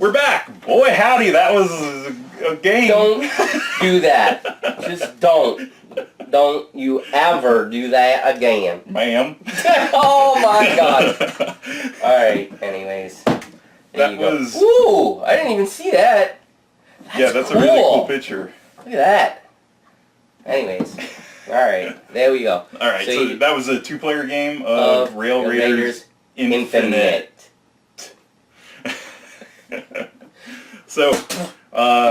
We're back. Boy, howdy, that was a game. Don't do that. Just don't. Don't you ever do that again. Ma'am. Oh my god. Alright, anyways. That was... Ooh, I didn't even see that. That's cool. a really cool picture. Look at that. Anyways. Alright, there we go. Alright, so that was a 2-player game of Rail Raiders Infinite. So, That's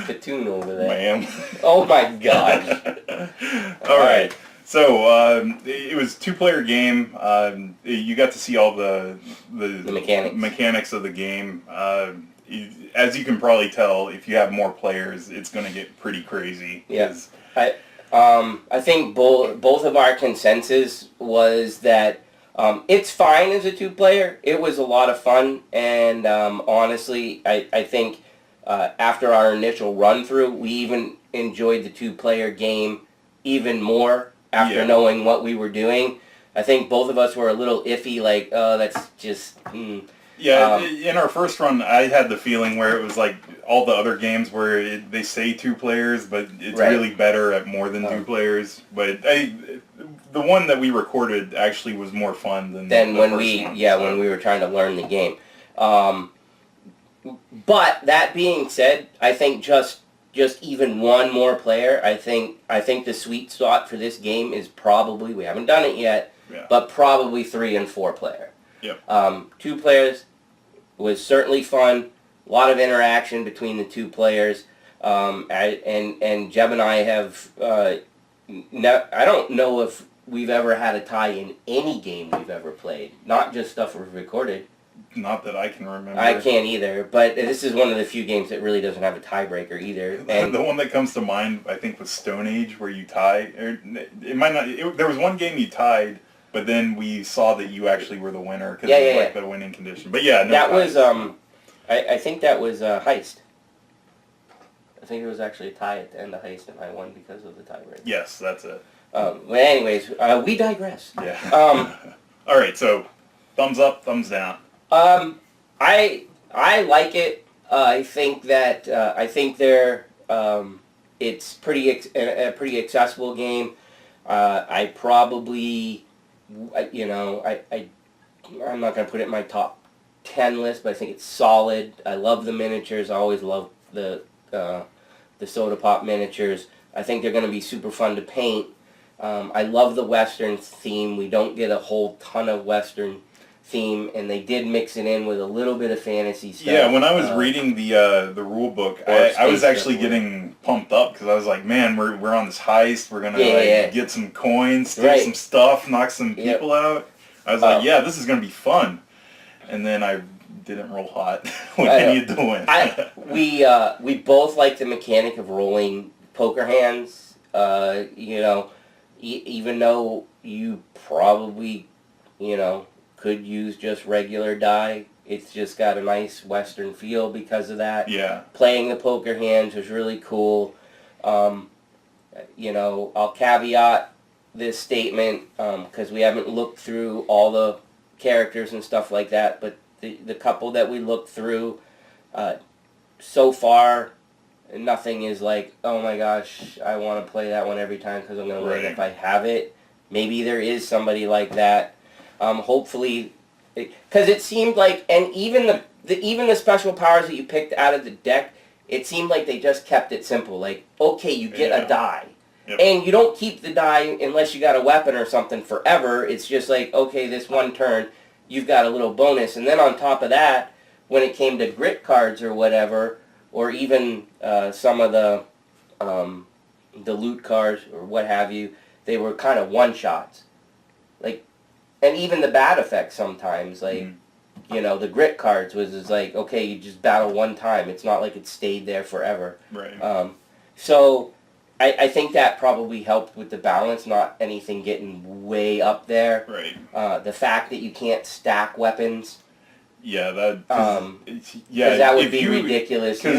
Katoon over there. Ma'am. Oh my gosh. Alright. So, it was a 2-player game. You got to see all the mechanics of the game. As you can probably tell, if you have more players, it's going to get pretty crazy. Yeah. I think both of our consensus was that it's fine as a 2-player. It was a lot of fun, and honestly, I think after our initial run-through, we even enjoyed the 2-player game even more after knowing what we were doing. I think both of us were a little iffy, like, oh, that's just... Yeah, in our first run, I had the feeling where it was like all the other games where they say 2 players, but it's really better at more than 2 players. But the one that we recorded actually was more fun than the when first one, when we were trying to learn the game. But that being said, I think just even one more player, I think the sweet spot for this game is probably, we haven't done it yet, but probably 3 and 4 player. Yep. 2 players was certainly fun. A lot of interaction between the 2 players. And Jeb and I have... I don't know if we've ever had a tie in any game we've ever played. Not just stuff we've recorded. Not that I can remember. I can't either. But this is one of the few games that really doesn't have a tiebreaker either. And the one that comes to mind, I think, was Stone Age, where you tie. It might not... there was one game you tied... But then we saw that you actually were the winner because it was like the winning condition. But yeah, no that was I think that was Heist. I think it was actually a tie at the end of Heist, and I won because of the tiebreaker. Yes, that's it. But anyways, we digress. Yeah. All right, so thumbs up, thumbs down. I like it. I think that it's a pretty accessible game. I probably. I'm not going to put it in my top 10 list, but I think it's solid. I love the miniatures. I always love the soda pop miniatures. I think they're going to be super fun to paint. I love the Western theme. We don't get a whole ton of Western theme, and they did mix it in with a little bit of fantasy stuff. Yeah, when I was reading the rule book, I was actually getting pumped up because I was like, man, we're on this heist. We're gonna get some coins, steal some stuff, knock some people out. I was like, yeah, this is gonna be fun. And then I didn't roll hot when I needed to win. We both like the mechanic of rolling poker hands. Even though you probably, could use just regular die. It's just got a nice Western feel because of that. Yeah. Playing the poker hands was really cool. I'll caveat this statement because we haven't looked through all the characters and stuff like that, but the couple that we looked through so far, nothing is like, oh my gosh, I want to play that one every time because I'm going to win if I have it. Maybe there is somebody like that. Hopefully, because it seemed like, and even the special powers that you picked out of the deck, it seemed like they just kept it simple. Like, okay, you get a die, and you don't keep the die unless you got a weapon or something forever. It's just like, okay, this one turn, you've got a little bonus, and then on top of that, when it came to grit cards or whatever, or even some of the loot cards or what have you, they were kind of one-shots. Like, and even the bad effects sometimes, like, the grit cards was like, okay, you just battle one time. It's not like it stayed there forever. Right. So I think that probably helped with the balance, not anything getting way up there. Right. The fact that you can't stack weapons. Yeah, that would be ridiculous. You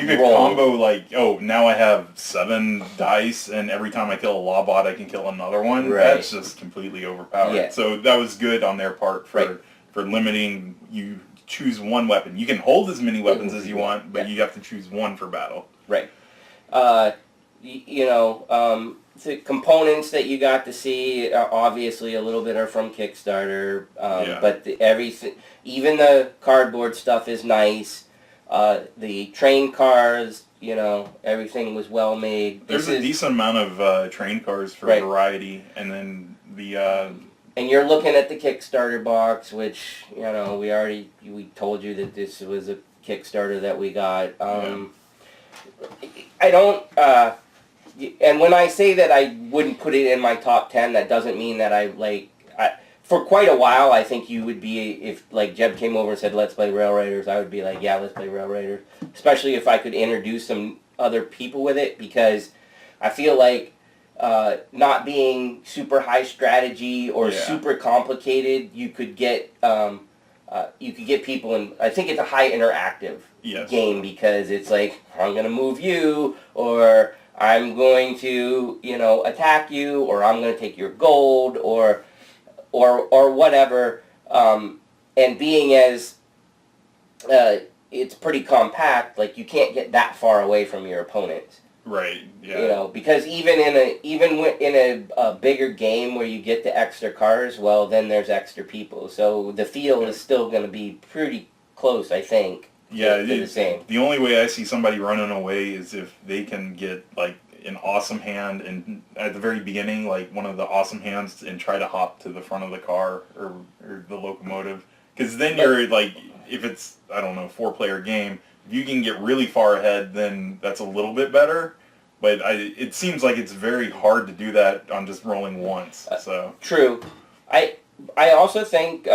could combo like, oh, now I have 7 dice, and every time I kill a lawbot, I can kill another one. Right. That's just completely overpowered. Yeah. So that was good on their part for for limiting you choose one weapon. You can hold as many weapons as you want, but you have to choose one for battle. Right. The components that you got to see, obviously a little bit are from Kickstarter, but everything, even the cardboard stuff is nice. The train cars, everything was well made. There's a decent amount of train cars for variety, and then and you're looking at the Kickstarter box, which, we told you that this was a Kickstarter that we got. I don't, and when I say that I wouldn't put it in my top 10, that doesn't mean that for quite a while, I think you would be, if, like, Jeb came over and said, let's play Rail Raiders, I would be like, yeah, let's play Rail Raiders. Especially if I could introduce some other people with it, because I feel like not being super high strategy or super complicated, you could get people in. I think it's a high interactive game, because it's like, I'm going to move you, or I'm going to, attack you, or I'm going to take your gold, or whatever. And being as it's pretty compact, like, you can't get that far away from your opponents. Right. Yeah. Because even in a bigger game where you get the extra cars, well, then there's extra people. So the feel is still going to be pretty close, I think. Yeah, to the same. The only way I see somebody running away is if they can get, like, an awesome hand, and at the very beginning, like, one of the awesome hands, and try to hop to the front of the car or the locomotive. Because then you're, like, if it's, I don't know, 4-player game, if you can get really far ahead, then that's a little bit better. But it seems like it's very hard to do that on just rolling once. So true. I also think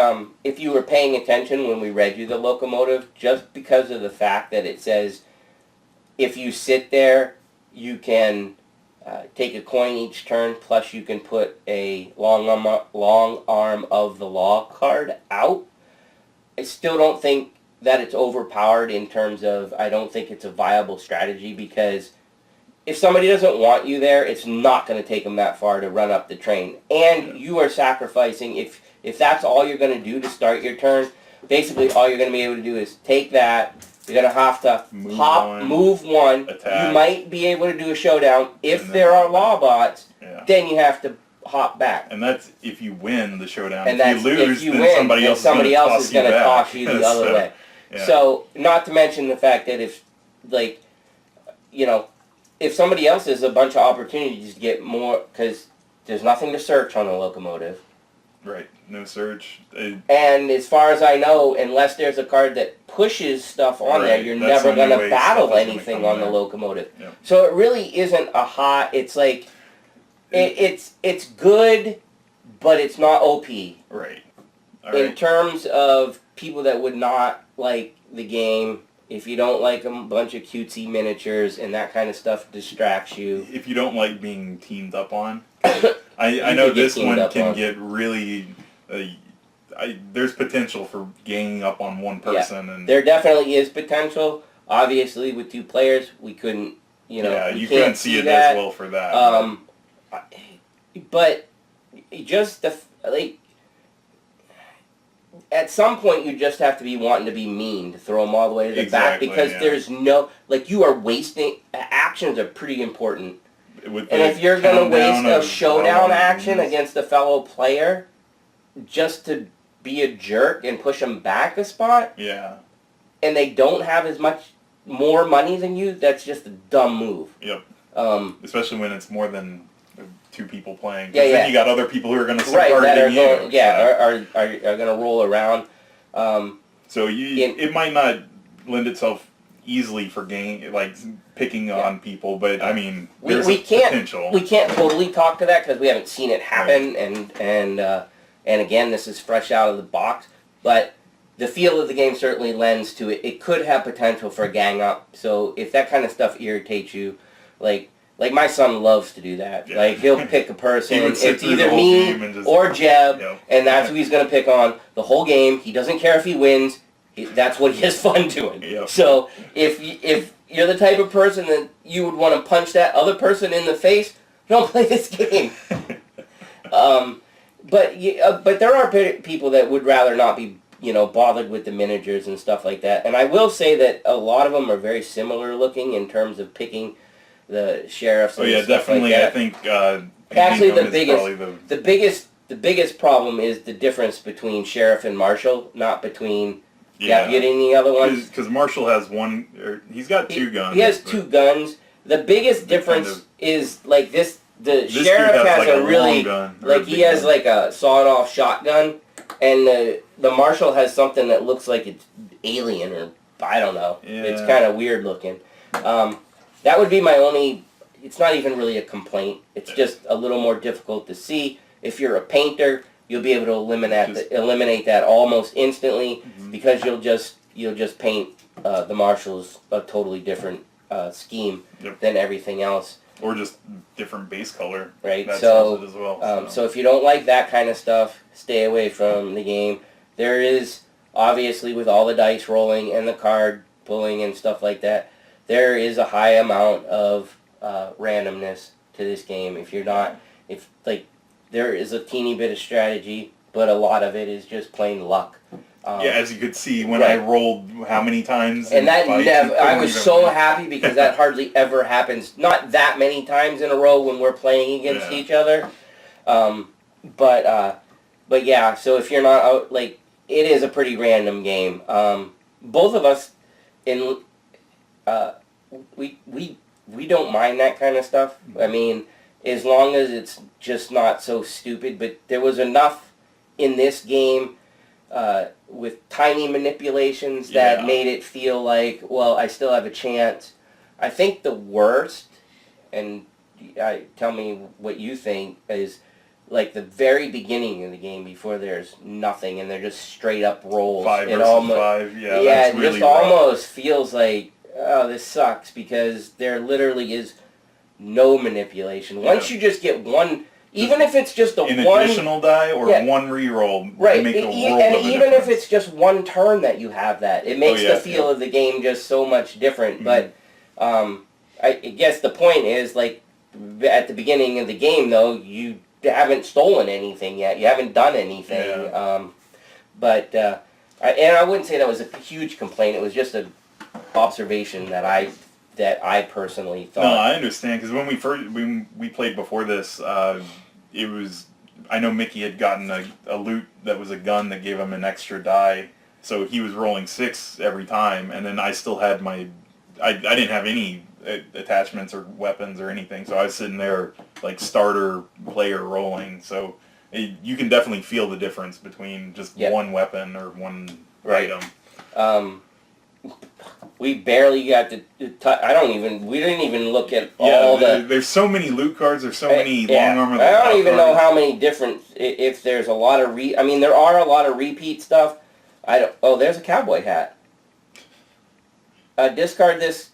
if you were paying attention when we read you the locomotive, just because of the fact that it says if you sit there, you can take a coin each turn, plus you can put a long arm of the law card out. I still don't think that it's overpowered in terms of, I don't think it's a viable strategy, because if somebody doesn't want you there, it's not going to take them that far to run up the train. And you are sacrificing, if that's all you're going to do to start your turn, basically all you're going to be able to do is take that. You're going to have to move one. Attack. You might be able to do a showdown. If there are law bots, then you have to hop back. And that's if you win the showdown. And if you lose, then somebody else is going to toss you the other way. Yeah. So, not to mention the fact that if somebody else has a bunch of opportunities to get more, because there's nothing to search on the locomotive. Right, no search. And as far as I know, unless there's a card that pushes stuff on there, you're never going to battle anything on the locomotive. Yep. So it really isn't a hot, it's like, it's good, but it's not OP. Right. In terms of people that would not like the game, if you don't like a bunch of cutesy miniatures and that kind of stuff distracts you. If you don't like being teamed up on. I know this one can get really... there's potential for ganging up on one person. Yeah. And there definitely is potential. Obviously, with 2 players, we couldn't, you couldn't see it as well for that. But just at some point, you just have to be wanting to be mean to throw them all the way to the back, because there's no, you are wasting, actions are pretty important. And if you're going to waste a showdown action against a fellow player just to be a jerk and push them back a spot, and they don't have as much more money than you, that's just a dumb move. Yep. Especially when it's more than 2 people playing. Then you got other people who are going to start targeting you. Are going to roll around. So it might not lend itself easly for picking on people, but I mean, there's potential. We can't totally talk to that because we haven't seen it happen, and again, this is fresh out of the box. But the feel of the game certainly lends to it. It could have potential for a gang up. So if that kind of stuff irritates you, like my son loves to do that. Yeah. He'll pick a person. It's either me or Jeb, and that's who he's going to pick on the whole game. He doesn't care if he wins. That's what he has fun doing. Yep. So if you're the type of person that you would want to punch that other person in the face, don't play this game. But there are people that would rather not be bothered with the miniatures and stuff like that. And I will say that a lot of them are very similar looking in terms of picking the sheriffs. Oh yeah, definitely. Like I think actually the biggest problem is the difference between sheriff and marshal, not between deputy and the other ones. Because Marshall has one. He's got two guns. He has two guns. The biggest difference is like this. The sheriff has like a really gun, like he has like a sawed-off shotgun, and the marshal has something that looks like it's alien or I don't know. Yeah. It's kind of weird looking. That would be my only. It's not even really a complaint. It's just a little more difficult to see. If you're a painter, you'll be able to eliminate that almost instantly because you'll just paint the marshals a totally different scheme than everything else. Or just different base color. Right. That so, sells it as well, so if you don't like that kind of stuff, stay away from the game. There is, obviously, with all the dice rolling and the card pulling and stuff like that, there is a high amount of randomness to this game. There is a teeny bit of strategy, but a lot of it is just plain luck. As you could see when I rolled how many times. And that I was so happy because that hardly ever happens. Not that many times in a row when we're playing against each other. But yeah, so if you're not out, it is a pretty random game. Both of us, we don't mind that kind of stuff. I mean, as long as it's just not so stupid. But there was enough in this game with tiny manipulations that made it feel like, well, I still have a chance. I think the worst, and tell me what you think, is like the very beginning of the game before there's nothing and they're just straight up rolls. 5 versus 5, it really just almost feels like, oh, this sucks because there literally is no manipulation. Once you just get one... Even if it's just an additional die or one reroll, right? Make and even if it's just one turn that you have that, it makes the feel of the game just so much different. But I guess the point is, like at the beginning of the game, though, you haven't stolen anything yet. You haven't done anything. And I wouldn't say that was a huge complaint. It was just an observation that I personally thought. No, I understand because when we played before this, it was I know Mickey had gotten a loot that was a gun that gave him an extra die, so he was rolling 6 every time, and then I still had I didn't have any attachments or weapons or anything, so I was sitting there like starter player rolling. So you can definitely feel the difference between just one weapon or one item. We barely got to we didn't even look at all the... There's so many loot cards, there's so many long armor... I don't even know how many different... If there's a lot of I mean, there are a lot of repeat stuff. Oh, there's a cowboy hat. Discard this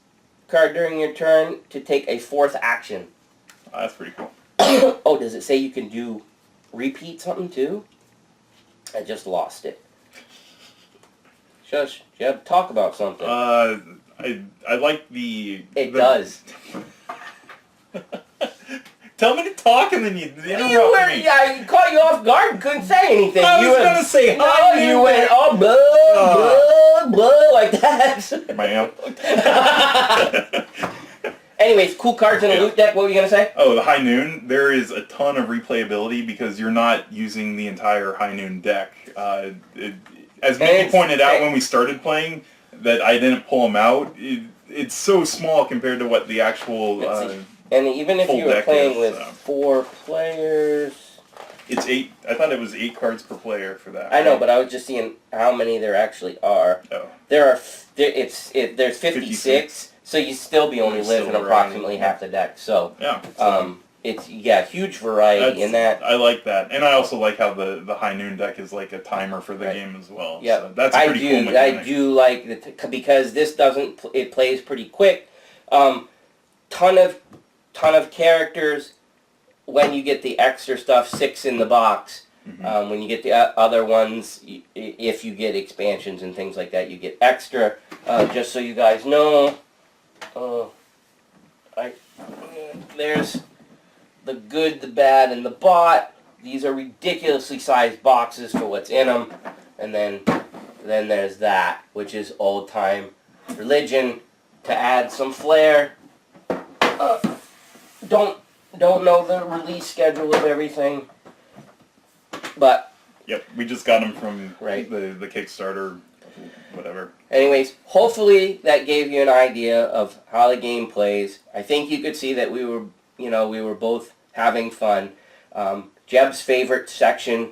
card during your turn to take a 4th action. Oh, that's pretty cool. Oh, does it say you can do repeat something too? I just lost it. Shush, you have to talk about something. I like the... It does. Tell me to talk and then you interrupt me. I caught you off guard and couldn't say anything. I was going to say hi. No, you went, blah, blah, like that. Ma'am. Anyways, cool cards in a loot deck. What were you going to say? Oh, the High Noon. There is a ton of replayability because you're not using the entire High Noon deck. As Mickey pointed out when we started playing, that I didn't pull them out. It's so small compared to what the actual and even if you were playing with 4 players... It's 8. I thought it was 8 cards per player for that. I know, but I was just seeing how many there actually are. Oh. There's 56, so you still be only living approximately half the deck. So, it's huge variety in that. I like that, and I also like how the High Noon deck is like a timer for the game as well. Yeah, so that's a pretty cool mechanic. I do like because this it plays pretty quick. Ton of characters. When you get the extra stuff, 6 in the box. When you get the other ones, if you get expansions and things like that, you get extra. Just so you guys know, there's the good, the bad, and the bot. These are ridiculously sized boxes for what's in them. And then then there's that, which is old-time religion to add some flair. Don't know the release schedule of everything, but... Yep, we just got them from right. the Kickstarter, whatever. Anyways, hopefully that gave you an idea of how the game plays. I think you could see that we were both having fun. Jeb's favorite section,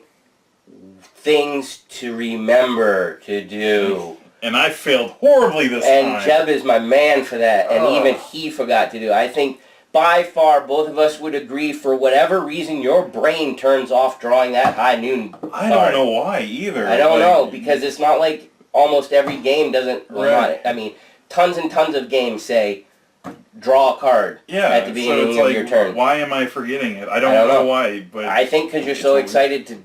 things to remember to do. And I failed horribly this time. And Jeb is my man for that, and even he forgot to do. I think by far both of us would agree, for whatever reason, your brain turns off drawing that high noon card. I don't know why either. I don't know, because it's not like almost every game doesn't... Well, right. I mean, tons and tons of games say, draw a card at the beginning of your turn. Why am I forgetting it? I don't know why, but... I think because you're so excited to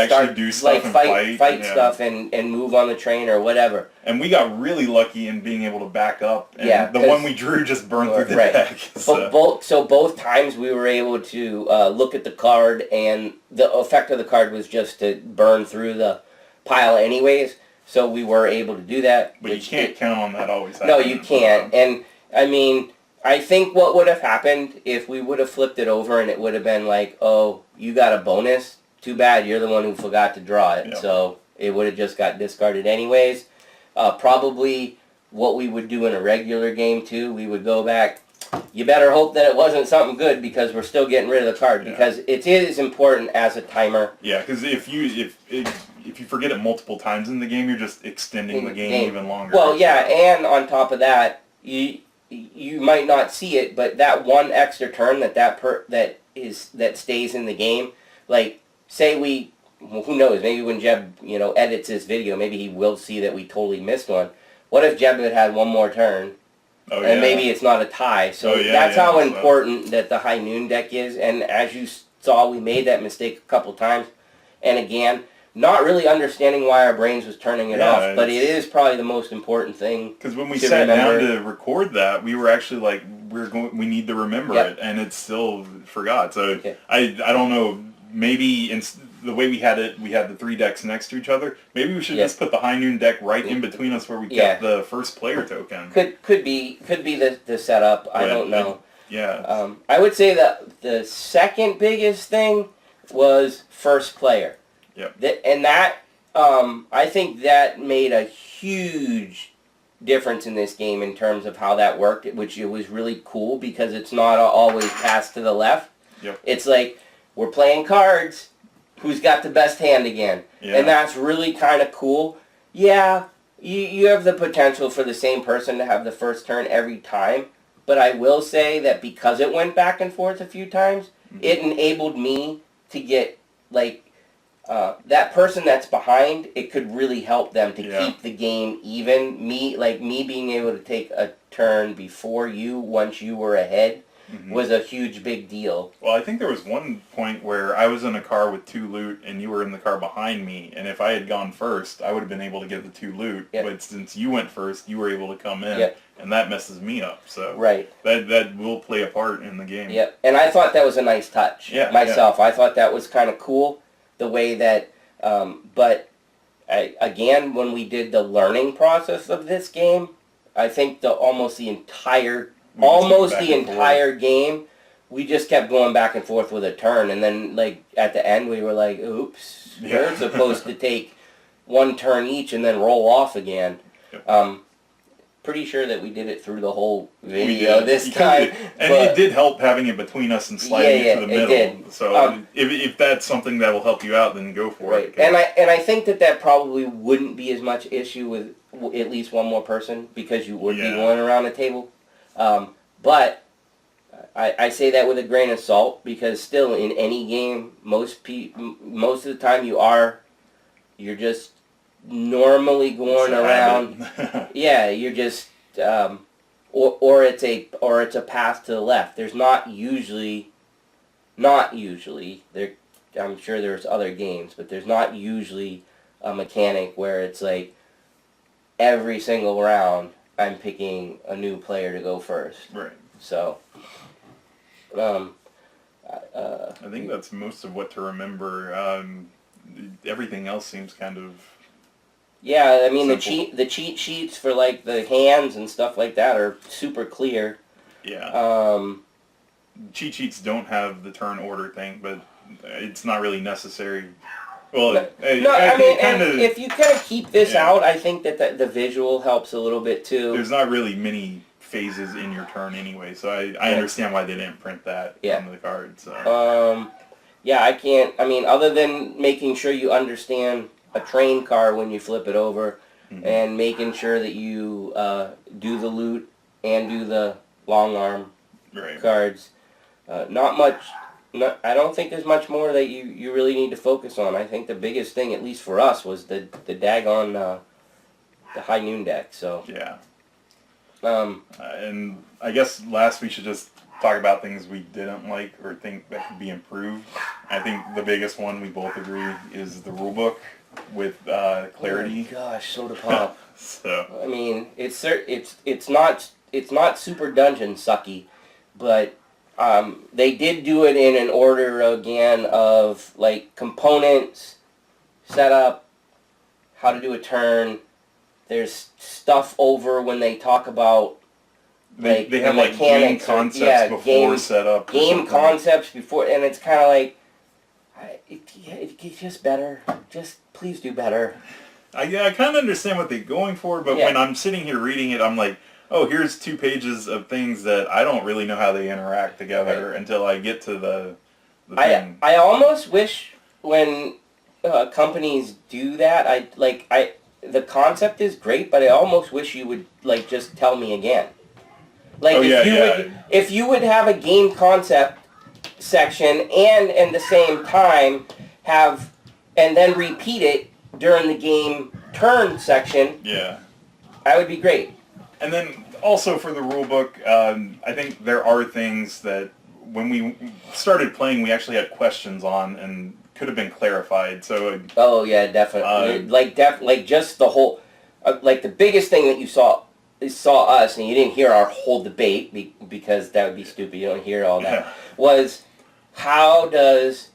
start, do stuff and fight stuff and move on the train or whatever. And we got really lucky in being able to back up, and the one we drew just burned through the deck. So. Both times we were able to look at the card, and the effect of the card was just to burn through the pile anyways, so we were able to do that. But you can't count on that always happening. No, you can't. And, I mean... I think what would have happened if we would have flipped it over and it would have been like, oh, you got a bonus? Too bad, you're the one who forgot to draw it. Yep. So it would have just got discarded anyways. Probably what we would do in a regular game too, we would go back. You better hope that it wasn't something good, because we're still getting rid of the card, because it is important as a timer. Yeah, because if you forget it multiple times in the game, you're just extending the game even longer. Well, yeah, and on top of that, you might not see it, but that one extra turn that stays in the game, like, say who knows, maybe when Jeb, edits this video, maybe he will see that we totally missed one. What if Jeb had one more turn, and maybe it's not a tie? So that's how important that the High Noon deck is, and as you saw, we made that mistake a couple times, and again, not really understanding why our brains was turning it off, but it is probably the most important thing. Because when we sat down to record that, we were actually like, we need to remember it, and it still forgot. So I don't know. Maybe the way we had it, we had the 3 decks next to each other. Maybe we should just put the High Noon deck right in between us, where we kept the first player token. Could be the setup. I don't know. I would say that the second biggest thing was first player. Yep. And that, I think that made a huge difference in this game in terms of how that worked, which it was really cool, because it's not always passed to the left. Yep. It's like, we're playing cards, who's got the best hand again? Yeah. And that's really kind of cool. Yeah, you have the potential for the same person to have the first turn every time, but I will say that because it went back and forth a few times, it enabled me to get, like, that person that's behind, it could really help them to keep the game even. Me being able to take a turn before you, once you were ahead, was a huge big deal. Well, I think there was one point where I was in a car with 2 loot, and you were in the car behind me, and if I had gone first, I would have been able to get the 2 loot, but since you went first, you were able to come in, and that messes me up, so that will play a part in the game. Yep, and I thought that was a nice touch myself. I thought that was kind of cool, the way that, but again, when we did the learning process of this game, I think almost the entire game, we just kept going back and forth with a turn, and then, like, at the end, we were like, oops, we're supposed to take 1 turn each and then roll off again. Pretty sure that we did it through the whole video this time. And it did help having it between us and sliding it to the middle. It did. So if that's something that will help you out, then go for it. And I think that probably wouldn't be as much issue with at least one more person, because you would be going around the table. But I say that with a grain of salt, because still in any game, most of the time you're just normally going around. You're just or it's a path to the left. There's not usually there. I'm sure there's other games, but there's not usually a mechanic where it's like every single round I'm picking a new player to go first. Right. So, I think that's most of what to remember. Everything else seems kind of Yeah, I mean the cheat sheets for like the hands and stuff like that are super clear. Yeah. Cheat sheets don't have the turn order thing, but it's not really necessary. Well, no, I mean, if you kind of keep this out, I think that the visual helps a little bit too. There's not really many phases in your turn anyway, so I understand why they didn't print that on the card. So. Yeah, I can't. I mean, other than making sure you understand a train car when you flip it over, and making sure that you do the loot and do the long arm cards. Not much. I don't think there's much more that you really need to focus on. I think the biggest thing, at least for us, was the daggone the high noon deck. So yeah. And I guess last we should just talk about things we didn't like or think that could be improved. I think the biggest one we both agree is the rulebook with clarity. Oh my gosh, Soda Pop. So I mean, it's not super dungeon sucky, but they did do it in an order again of like components, setup, how to do a turn. There's stuff over when they talk about they have like game concepts before setup. Game concepts before, and it's kind of like it's just better. Just please do better. I kind of understand what they're going for, but when I'm sitting here reading it, I'm like, oh, here's 2 pages of things that I don't really know how they interact together until I get to the thing. I almost wish when companies do that, the concept is great, but I almost wish you would like just tell me again. Like if you would have a game concept section and at the same time have and then repeat it during the game turn section. Yeah. That would be great. And then also for the rulebook, I think there are things that when we started playing, we actually had questions on and could have been clarified. So. Oh yeah, definitely. Like just the whole, like the biggest thing that you saw us and you didn't hear our whole debate because that would be stupid. You don't hear all that. Was how does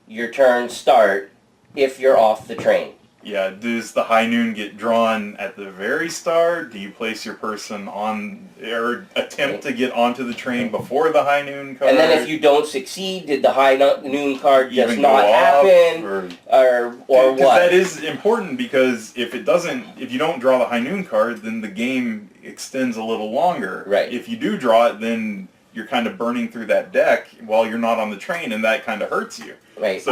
your turn start if you're off the train? Yeah, does the high noon get drawn at the very start? Do you place your person on, or attempt to get onto the train before the high noon card? And then if you don't succeed, did the high noon card just not happen? Or what? That is important because if you don't draw the high noon card, then the game extends a little longer. Right. If you do draw it, then you're kind of burning through that deck while you're not on the train, and that kind of hurts you. Right. So,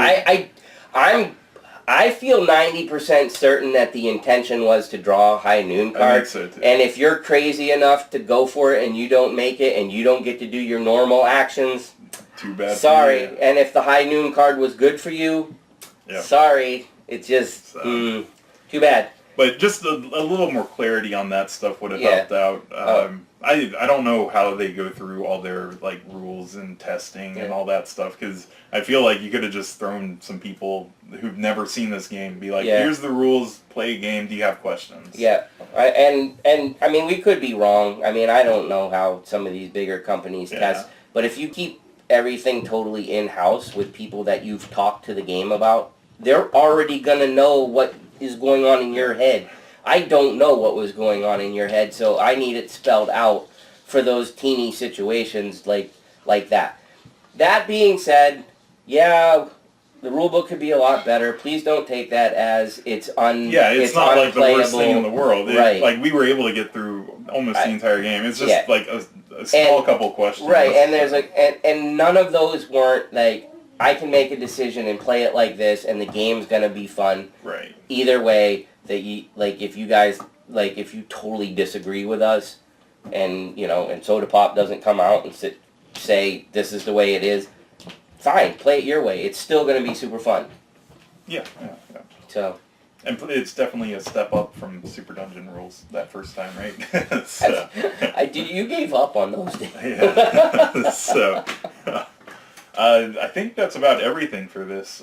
I feel 90% certain that the intention was to draw a high noon card. I think so too. And if you're crazy enough to go for it and you don't make it and you don't get to do your normal actions, too bad. Sorry. And if the high noon card was good for you, sorry. It's just too bad. But just a little more clarity on that stuff would have helped out. I don't know how they go through all their like rules and testing and all that stuff because I feel like you could have just thrown some people who've never seen this game be like, here's the rules, play a game. Do you have questions? Yeah, and I mean we could be wrong. I mean I don't know how some of these bigger companies test, but if you keep everything totally in house with people that you've talked to the game about, they're already gonna know what is going on in your head. I don't know what was going on in your head, so I need it spelled out for those teeny situations like that. That being said, the rulebook could be a lot better. Please don't take that as it's it's not like the worst thing in the world. Right. Like we were able to get through almost the entire game. It's just like a small couple questions. Right, and there's and none of those weren't like I can make a decision and play it like this, and the game's gonna be fun. Right. Either way, that you like, if you guys like, if you totally disagree with us, and and Soda Pop doesn't come out and say this is the way it is, fine, play it your way. It's still gonna be super fun. Yeah. So. And it's definitely a step up from Super Dungeon rules that first time, right? You gave up on those days. Yeah. So. I think that's about everything for this.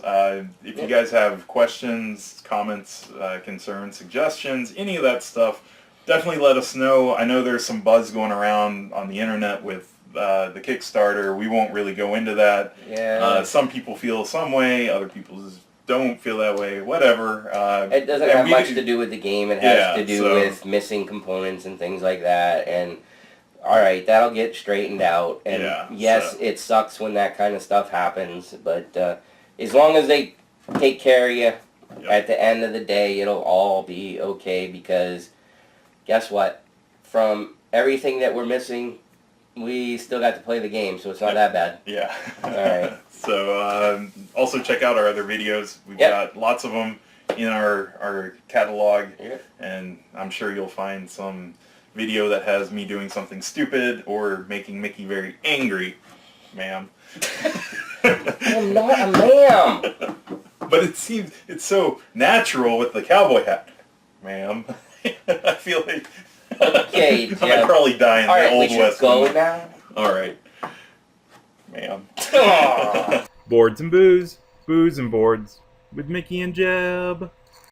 If you guys have questions, comments, concerns, suggestions, any of that stuff, definitely let us know. I know there's some buzz going around on the internet with the Kickstarter. We won't really go into that. Yeah. Some people feel some way, other people don't feel that way. Whatever. It doesn't have much to do with the game. It has to do with missing components and things like that. And all right, that'll get straightened out. And yes, it sucks when that kind of stuff happens. But as long as they take care of you, at the end of the day, it'll all be okay. Because guess what? From everything that we're missing, we still got to play the game, so it's not that bad. Yeah. All right. So also check out our other videos. We've got lots of them in our catalog, and I'm sure you'll find some video that has me doing something stupid or making Mickey very angry, ma'am. I'm not a ma'am. But it seems it's so natural with the cowboy hat, ma'am. I feel like okay, I might probably die in the Old West. Go now. All right, ma'am. Boards and booze, booze and boards with Mickey and Jeb.